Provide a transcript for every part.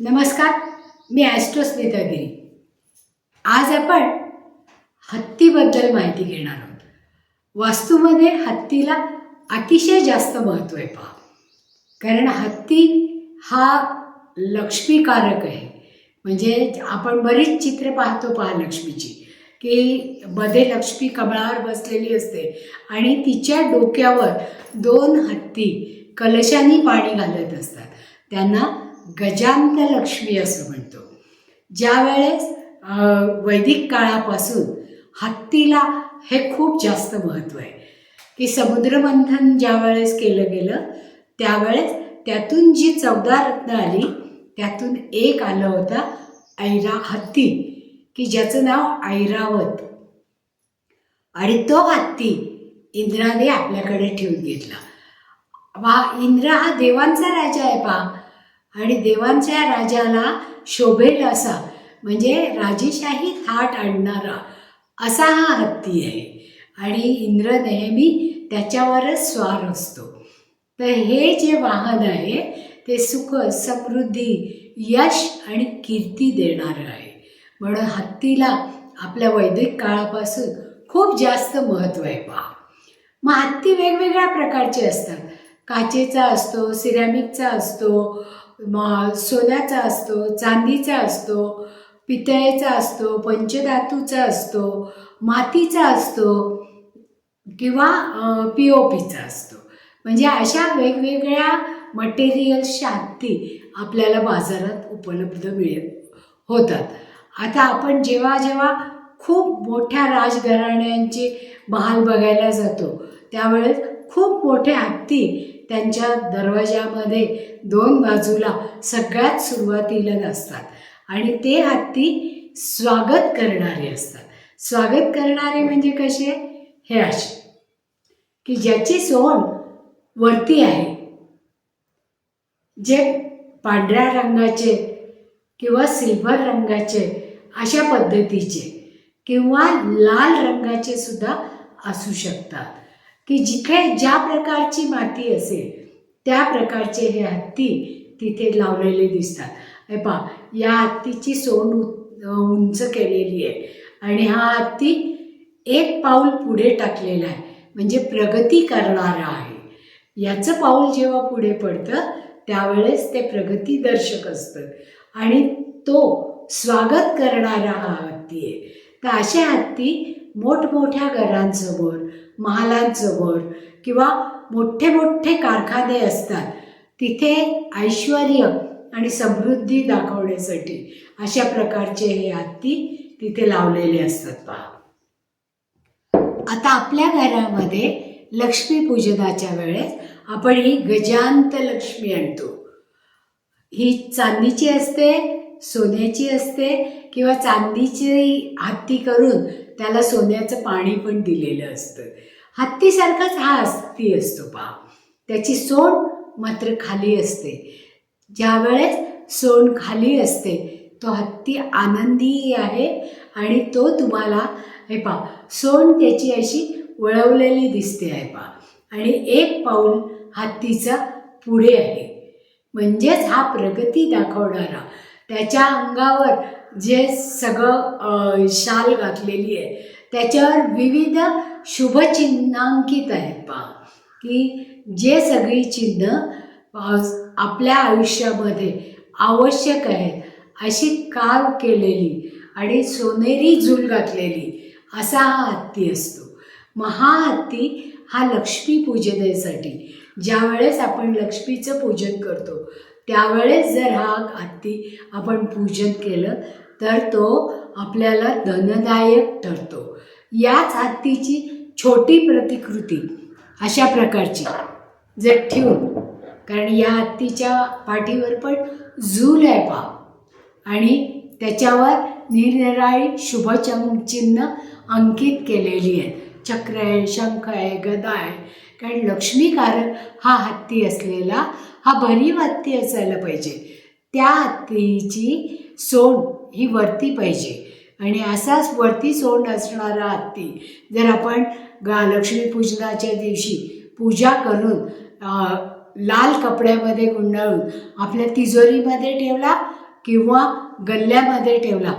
नमस्कार, मी ॲस्ट्रोस्मिता गिरी. आज आपण हत्तीबद्दल माहिती घेणार आहोत. वास्तूमध्ये हत्तीला अतिशय जास्त महत्त्व आहे पहा, कारण हत्ती हा लक्ष्मीकारक आहे. म्हणजे आपण बरीच चित्रे पाहतो पहा लक्ष्मीची, की मध्ये लक्ष्मी कमळावर बसलेली असते आणि तिच्या डोक्यावर दोन हत्ती कलशाने पाणी घालत असतात. त्यांना गजांत लक्ष्मी असं म्हणतो. ज्यावेळेस वैदिक काळापासून हत्तीला हे खूप जास्त महत्त्व आहे, की समुद्रमंथन ज्यावेळेस केलं गेलं त्यावेळेस त्यातून जी 14 रत्न आली त्यातून एक आलं होतं हत्ती, की ज्याचं नाव ऐरावत. आणि तो हत्ती इंद्राने आपल्याकडे ठेवून घेतला. इंद्र हा देवांचा राजा आहे पहा, आणि देवांच्या राजाला शोभेल असा म्हणजे राजेशाही थाट आणणारा असा हा हत्ती आहे. आणि इंद्र नेहमी त्याच्यावरच स्वार असतो. तर हे जे वाहन आहे ते सुख, समृद्धी, यश आणि कीर्ती देणारं आहे. म्हणून हत्तीला आपल्या वैदिक काळापासून खूप जास्त महत्त्व आहे पहा. मग हत्ती वेगवेगळ्या प्रकारचे असतात. काचेचा असतो, सिरॅमिकचा असतो, सोन्याचा असतो, चांदीचा असतो, पितळेचा असतो, पंचधातूचा असतो, मातीचा असतो किंवा POPचा असतो. म्हणजे अशा वेगवेगळ्या मटेरियल्सच्या हत्ती आपल्याला बाजारात उपलब्ध होतात. आता आपण जेव्हा जेव्हा खूप मोठ्या राजघराण्यांचे महाल बघायला जातो त्यावेळेस खूप मोठे हत्ती त्यांच्या दरवाजामध्ये 2 बाजूला सगळ्यात सुरुवातीला असतात. आणि ते हत्ती स्वागत करणारे असतात. स्वागत करणारे म्हणजे कसे? हे असे की ज्याची सोंड वरती आहे, जे पांढऱ्या रंगाचे किंवा सिल्वर रंगाचे अशा पद्धतीचे किंवा लाल रंगाचे सुद्धा असू शकतात, की जिथे ज्या प्रकारची माती असेल त्या प्रकारचे हे हत्ती तिथे लावलेले दिसतात. हे पहा, या हत्तीची सोंड उंच केलेली आहे आणि हा हत्ती एक पाऊल पुढे टाकलेला आहे, म्हणजे प्रगती करणारा आहे. याचं पाऊल जेव्हा पुढे पडतं त्यावेळेस ते प्रगतीदर्शक असतं आणि तो स्वागत करणारा हा हत्ती आहे. तर असे हत्ती मोठमोठ्या घरांसमोर, महालांसमोर किंवा मोठे मोठे कारखाने असतात तिथे ऐश्वर्य आणि समृद्धी दाखवण्यासाठी अशा प्रकारचे हे हत्ती तिथे लावलेले असतात पहा. आता आपल्या घरामध्ये लक्ष्मीपूजनाच्या वेळेस आपण ही गजांत लक्ष्मी आणतो. ही चांदीची असते, सोन्याची असते किंवा चांदीची हत्ती करून त्याला सोन्याचं पाणी पण दिलेलं असतं. हत्तीसारखाच हा हत्ती असतो पहा. त्याची सोंड मात्र खाली असते. ज्यावेळेस सोंड खाली असते तो हत्ती आनंदी आहे आणि तो तुम्हाला हे पहा, सोंड त्याची अशी वळवलेली दिसते आहे पहा, आणि एक पाऊल हत्तीचा पुढे आहे. म्हणजेच हा प्रगती दाखवणारा, त्याच्या अंगावर जे सगळं शाल घातलेली आहे त्याच्यावर विविध शुभचिन्हांकित आहेत पहा, की जे सगळी चिन्ह आपल्या आयुष्यामध्ये आवश्यक आहेत अशी कार्व केलेली आणि सोनेरी झूल घातलेली असा हा हत्ती असतो. मग हा हत्ती हा लक्ष्मी पूजनेसाठी, ज्यावेळेस आपण लक्ष्मीचं पूजन करतो त्यावेळेस जर हा हत्ती आपण पूजन केलं तर तो आपल्याला धनदायक ठरतो. याच हत्तीची छोटी प्रतिकृती अशा प्रकारची जर ठेवून, कारण या हत्तीच्या पाठीवर पण झूल आहे पहा आणि त्याच्यावर निरनिराळी शुभचिन्ह अंकित केलेली आहेत. चक्र आहे, शंख आहे, गदा आहे. कारण लक्ष्मीकारक हा हत्ती असलेला हा भरीव हत्ती असायला पाहिजे. त्या हत्तीची सोंड ही वरती पाहिजे आणि असाच वरती सोंड असणारा हत्ती जर आपण लक्ष्मीपूजनाच्या दिवशी पूजा करून लाल कपड्यामध्ये गुंडाळून आपल्या तिजोरीमध्ये ठेवला किंवा गल्ल्यामध्ये ठेवला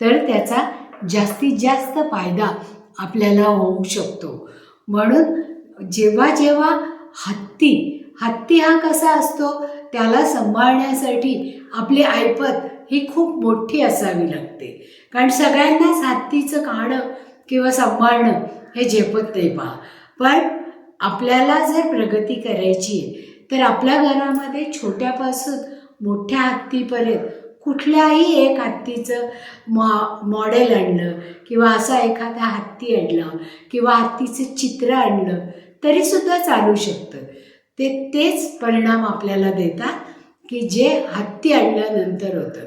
तर त्याचा जास्तीत जास्त फायदा आपल्याला होऊ शकतो. म्हणून जेव्हा जेव्हा हत्ती हा कसा असतो, त्याला सांभाळण्यासाठी आपली ऐपत ही खूप मोठी असावी लागते. कारण सगळ्यांनाच हत्तीचं खाणं किंवा सांभाळणं हे झेपत नाही पहा. पण आपल्याला जर प्रगती करायची आहे तर आपल्या घरामध्ये छोट्यापासून मोठ्या हत्तीपर्यंत कुठल्याही एक हत्तीचं मॉडेल आणलं किंवा असा एखादा हत्ती आणला किंवा हत्तीचं चित्र आणलं तरीसुद्धा चालू शकतं. तेच परिणाम आपल्याला देतात की जे हत्ती आणल्यानंतर होतं.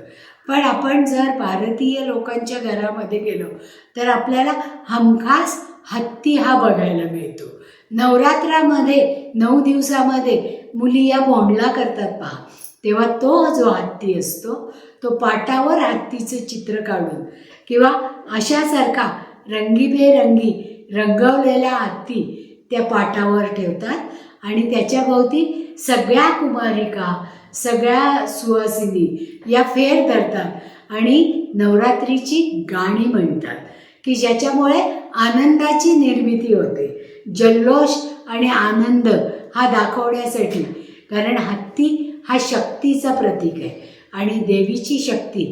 पण आपण जर भारतीय लोकांच्या घरामध्ये गेलो तर आपल्याला हमखास हत्ती हा बघायला मिळतो. नवरात्रामध्ये 9 दिवसामध्ये मुली या भोंडला करतात पहा, तेव्हा तो जो हत्ती असतो तो पाटावर हत्तीचं चित्र काढून किंवा अशासारखा रंगीबेरंगी रंगवलेला हत्ती त्या पाटावर ठेवतात आणि त्याच्याभोवती सगळ्या कुमारिका, सगळ्या सुवासिनी या फेर धरतात आणि नवरात्रीची गाणी म्हणतात की ज्याच्यामुळे आनंदाची निर्मिती होते. जल्लोष आणि आनंद हा दाखवण्यासाठी, कारण हत्ती हा शक्तीचा प्रतीक आहे आणि देवीची शक्ती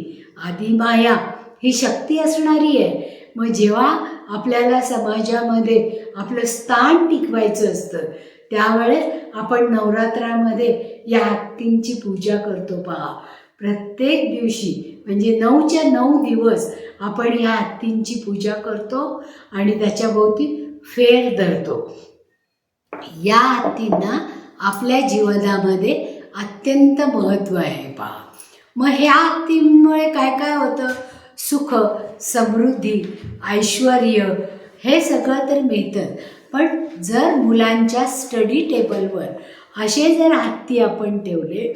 आदिमाया ही शक्ती असणारी आहे. मग जेव्हा आपल्याला समाजामध्ये आपलं स्थान टिकवायचं असतं त्यावेळेस आपण नवरात्रामध्ये या हत्तींची पूजा करतो पहा. प्रत्येक दिवशी म्हणजे 9च्या 9 दिवस आपण या हत्तींची पूजा करतो आणि त्याच्याभोवती फेर धरतो. या हत्तींना आपल्या जीवनामध्ये अत्यंत महत्त्व आहे पहा. मग ह्या हत्तींमुळे काय काय होतं? सुख, समृद्धी, ऐश्वर हे सगळं तर मिळतं. पण जर मुलांच्या स्टडी टेबलवर असे जर हत्ती आपण ठेवले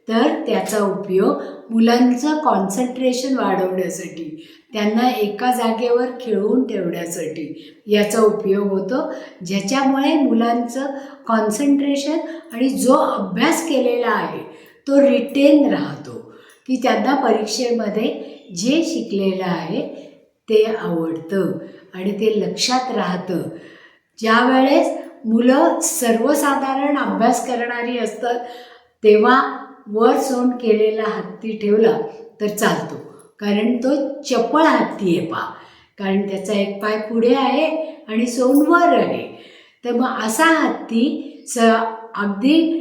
तर त्याचा उपयोग मुलांचं कॉन्सन्ट्रेशन वाढवण्यासाठी, त्यांना एका जागेवर खेळवून ठेवण्यासाठी याचा उपयोग होतो. ज्याच्यामुळे मुलांचं कॉन्सन्ट्रेशन आणि जो अभ्यास केलेला आहे तो रिटेन राहतो, की त्यांना परीक्षेमध्ये जे शिकलेलं आहे ते आवडतं आणि ते लक्षात राहतं. ज्या वेळेस मुलं सर्वसाधारण अभ्यास करणारी असतात तेव्हा वर सोंड केलेला हत्ती ठेवला तर चालतो, कारण तो चपळ हत्ती आहे पहा. कारण त्याचा एक पाय पुढे आहे आणि सोंड वर आहे. तर मग असा हत्ती अगदी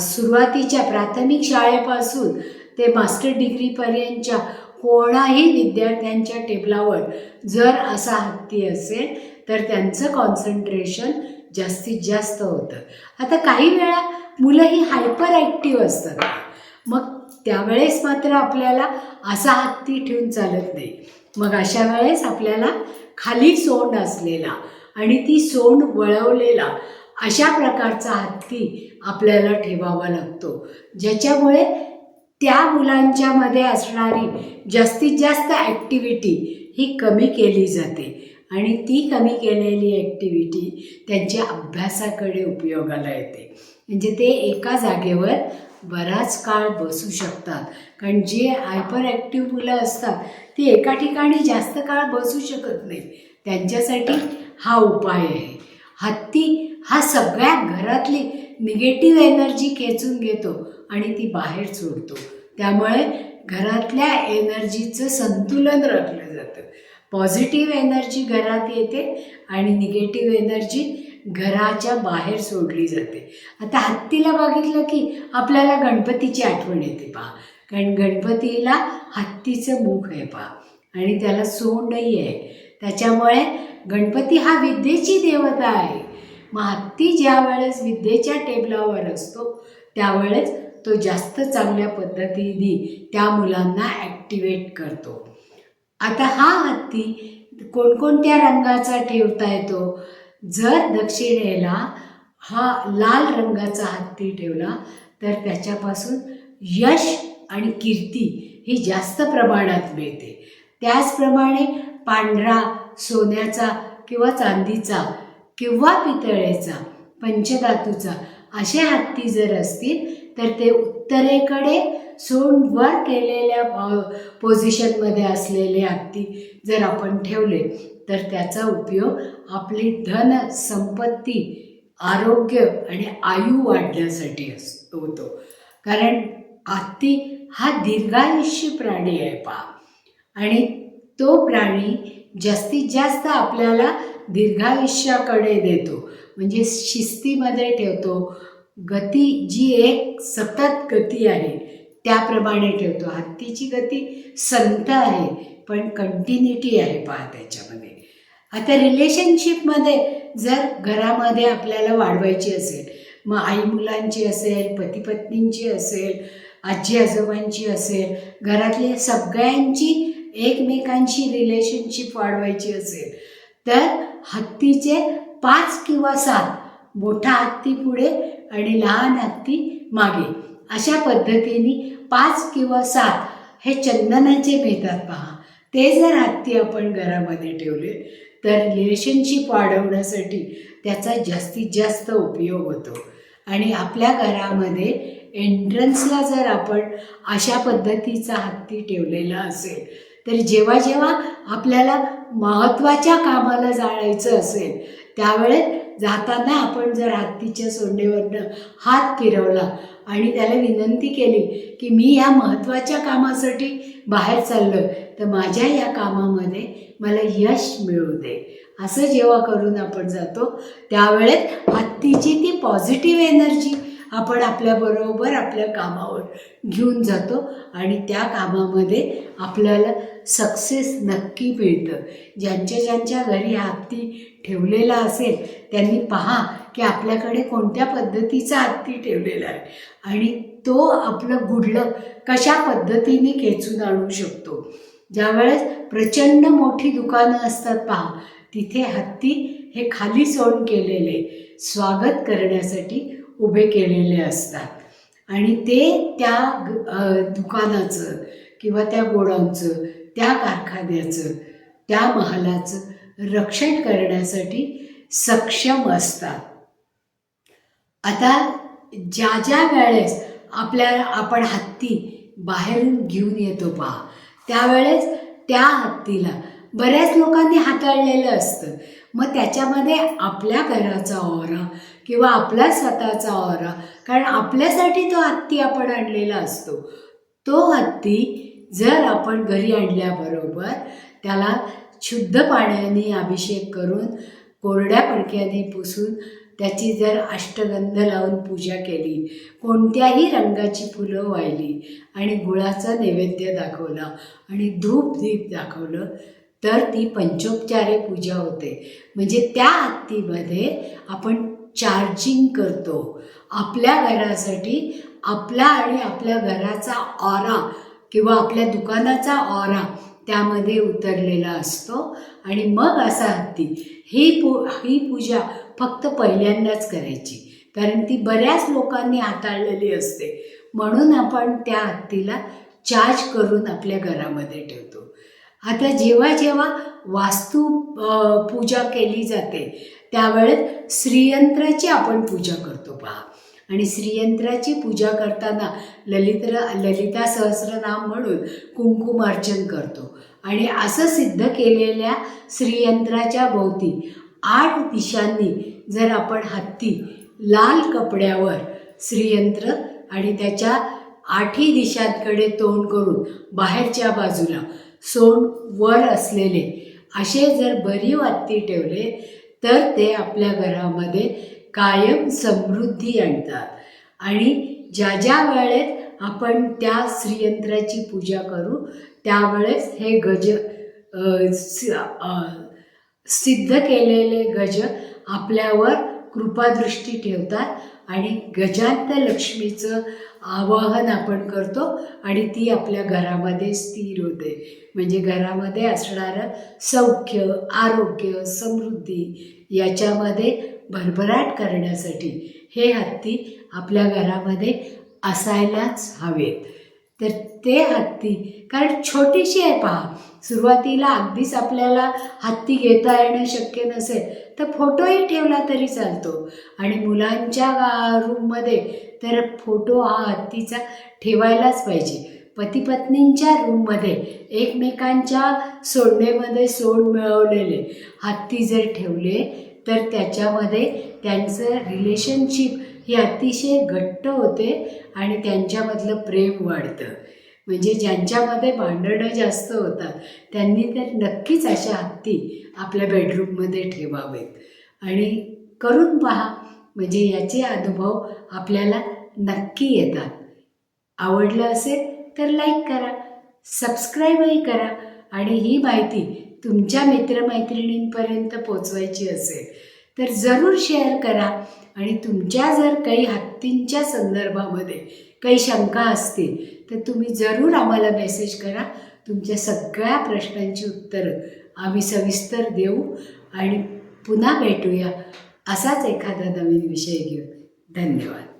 सुरुवातीच्या प्राथमिक शाळेपासून ते मास्टर डिग्रीपर्यंतच्या कोणाही विद्यार्थ्यांच्या टेबलावर जर असा हत्ती असेल तर त्यांचं कॉन्सन्ट्रेशन जास्तीत जास्त होतं. आता काही वेळा मुलं ही हायपर ॲक्टिव्ह असतात, मग त्यावेळेस मात्र आपल्याला असा हत्ती ठेवून चालत नाही. मग अशा वेळेस आपल्याला खाली सोंड असलेला आणि ती सोंड वळवलेला अशा प्रकारचा हत्ती आपल्याला ठेवावा लागतो, ज्याच्यामुळे त्या मुलांच्यामध्ये असणारी जास्तीत जास्त ॲक्टिव्हिटी ही कमी केली जाते आणि ती कमी केलेली ॲक्टिव्हिटी त्यांच्या अभ्यासाकडे उपयोगाला येते. म्हणजे ते एका जागेवर बराच काळ बसू शकतात. कारण जी हायपर ॲक्टिव्ह मुलं असतात ती एका ठिकाणी जास्त काळ बसू शकत नाही. त्यांच्यासाठी हा उपाय आहे. हत्ती हा सगळ्या घरातली निगेटिव्ह एनर्जी खेचून घेतो आणि ती बाहेर सोडतो. त्यामुळे घरातल्या एनर्जीचं संतुलन राखलं जातं. पॉझिटिव्ह एनर्जी घरात येते आणि निगेटिव्ह एनर्जी घराच्या बाहेर सोडली जाते. आता हत्तीला बघितलं की आपल्याला गणपतीची आठवण येते पहा, कारण गणपतीला हत्तीचं मुख आहे पहा आणि त्याला सोंडही आहे. त्याच्यामुळे गणपती हा विद्येची देवता आहे. मग हत्ती ज्या वेळेस विद्येच्या टेबलावर असतो त्यावेळेस तो जास्त चांगल्या पद्धतीने त्या मुलांना ॲक्टिवेट करतो. आता हा हत्ती कोणकोणत्या रंगाचा ठेवता येतो? जर दक्षिणेला हा लाल रंगाचा हत्ती ठेवला तर त्याच्यापासून यश आणि कीर्ती ही जास्त प्रमाणात मिळते. त्याचप्रमाणे पांढरा, सोन्याचा किंवा चांदीचा किंवा पितळेचा, पंचधातूचा असे हत्ती जर असतील तर ते उत्तरेकडे सोंड वर केलेल्या पोझिशनमध्ये असलेले हत्ती जर आपण ठेवले तर त्याचा उपयोग आपली धन संपत्ती, आरोग्य आणि आयु वाढण्यासाठी होतो. कारण हत्ती हा दीर्घायुष्य प्राणी आहे पहा, आणि तो प्राणी जास्तीत जास्त आपल्याला दीर्घायुष्याकडे देतो, म्हणजे शिस्तीमध्ये ठेवतो. गती जी एक सतत गती आहे त्याप्रमाणे ठेवतो. हत्तीची गती संत आहे पण कंटिन्युटी आहे पहा त्याच्यामध्ये. आता रिलेशनशिपमध्ये जर घरामध्ये आपल्याला वाढवायची असेल, मग आई मुलांची असेल, पती पत्नींची असेल, आजी आजोबांची असेल, घरातल्या सगळ्यांची एकमेकांशी रिलेशनशिप वाढवायची असेल तर हत्तीचे 5 किंवा 7, मोठा हत्ती पुढे आणि लहान हत्ती मागे, अशा पद्धतीने 5 किंवा 7 हे चंदनाचे मिळतात पहा. ते जर हत्ती आपण घरामध्ये ठेवले तर रिलेशनशिप वाढवण्यासाठी त्याचा जास्तीत जास्त उपयोग होतो. आणि आपल्या घरामध्ये एंट्रन्सला जर आपण अशा पद्धतीचा हत्ती ठेवलेला असेल तर जेव्हा जेव्हा आपल्याला महत्त्वाच्या कामाला जायचं असेल त्यावेळेस जाताना आपण जर हत्तीच्या सोंडेवरनं हात फिरवला आणि त्याला विनंती केली की मी या महत्त्वाच्या कामासाठी बाहेर चाललो आहे, तर माझ्या या कामामध्ये मला यश मिळू दे, असं जेव्हा करून आपण जातो त्यावेळेस हत्तीची ती पॉझिटिव्ह एनर्जी आपण आपल्याबरोबर आपल्या कामावर घेऊन जातो आणि त्या कामामध्ये आपल्याला सक्सेस नक्की मिळतं. ज्यांच्या घरी हत्ती ठेवलेला असेल त्यांनी पहा की आपल्याकडे कोणत्या पद्धतीचा हत्ती ठेवलेला आहे आणि तो आपलं गुडलक कशा पद्धतीने खेचून आणू शकतो. ज्यावेळेस प्रचंड मोठी दुकानं असतात पहा, तिथे हत्ती हे खाली सोंड केलेले स्वागत करण्यासाठी उभे केलेले असतात आणि ते त्या दुकानाचं किंवा त्या गोडाऊनचं, त्या कारखान्याचं, त्या महालाचं रक्षण करण्यासाठी सक्षम असतात. आता ज्या वेळेस आपण हत्ती बाहेरून घेऊन येतो पहा, त्यावेळेस त्या हत्तीला बऱ्याच लोकांनी हाताळलेलं असतं. मग त्याच्यामध्ये आपल्या घराचा ऑरा किंवा आपला स्वतःचा ऑरा, कारण आपल्यासाठी तो हत्ती आपण आणलेला असतो, तो हत्ती जर आपण घरी आणल्याबरोबर त्याला शुद्ध पाण्याने अभिषेक करून कोरड्या फडक्याने पुसून त्याची जर अष्टगंध लावून पूजा केली, कोणत्याही रंगाची फुलं वाहिली आणि गुळाचा नैवेद्य दाखवला आणि धूप दीप दाखवलं तर ती पंचोपचारे पूजा होते. म्हणजे त्या हत्तीमध्ये आपण चार्जिंग करतो. आपल्या घरासाठी आपला आणि आपल्या घराचा ऑरा किंवा आपल्या दुकानाचा ऑरा त्यामध्ये उतरलेला असतो आणि मग असा हत्ती ही पूजा फक्त पहिल्यांदाच करायची, कारण ती बऱ्याच लोकांनी हाताळलेली असते. म्हणून आपण त्या हत्तीला चार्ज करून आपल्या घरामध्ये ठेवतो. आता जेव्हा जेव्हा वास्तू पूजा केली जाते त्यावेळेस श्रीयंत्राची आपण पूजा करतो पहा, आणि श्रीयंत्राची पूजा करताना ललिता सहस्रनाम म्हणून कुंकुमार्चन करतो. आणि असं सिद्ध केलेल्या श्रीयंत्राच्या भोवती 8 दिशांनी जर आपण हत्ती लाल कपड्यावर श्रीयंत्र आणि त्याच्या 8ही दिशांकडे तोंड करून बाहेरच्या बाजूला सोंड वर असलेले असे जर भरीव हत्ती ठेवले तर ते आपल्या घरामध्ये कायम समृद्धी आणतात. आणि ज्या वेळेस आपण त्या श्रीयंत्राची पूजा करू त्यावेळेस हे गज सिद्ध केलेले गज आपल्यावर कृपादृष्टी ठेवतात आणि गजांत लक्ष्मीचं आवाहन आपण करतो आणि ती आपल्या घरामध्ये स्थिर होते. म्हणजे घरामध्ये असणारं सौख्य, आरोग्य, समृद्धी याच्यामध्ये भरभराट करण्यासाठी हे हत्ती आपल्या घरामध्ये असायलाच हवेत. तर ते हत्ती, कारण छोटीशी आहे पहा, सुरुवातीला अगदीच आपल्याला हत्ती घेता येणं शक्य नसेल तर फोटोही ठेवला तरी चालतो. आणि मुलांच्या रूममध्ये तर फोटो हा हत्तीचा ठेवायलाच पाहिजे. पती पत्नींच्या रूममध्ये एकमेकांच्या सोडणेमध्ये सोड मिळवलेले हत्ती जर ठेवले तर त्याच्यामध्ये त्यांचं रिलेशनशिप हे अतिशय घट्ट होते आणि त्यांच्यामधलं प्रेम वाढतं. म्हणजे ज्यांच्यामध्ये भांडणं जास्त होतात त्यांनी तर नक्कीच अशा हत्ती आपल्या बेडरूममध्ये ठेवावेत आणि करून पहा. म्हणजे याचे अनुभव आपल्याला नक्की येतात. आवडलं असेल तर लाईक करा, सबस्क्राईबही करा आणि ही माहिती तुमच्या मित्रमैत्रिणींपर्यंत पोचवायची असेल तर जरूर शेअर करा. आणि तुमच्या जर काही हत्तींच्या संदर्भामध्ये काही शंका असतील तर तुम्ही जरूर आम्हाला मेसेज करा. तुमच्या सगळ्या प्रश्नांची उत्तरं आम्ही सविस्तर देऊ आणि पुन्हा भेटूया असाच एखादा नवीन विषय घेऊन. धन्यवाद.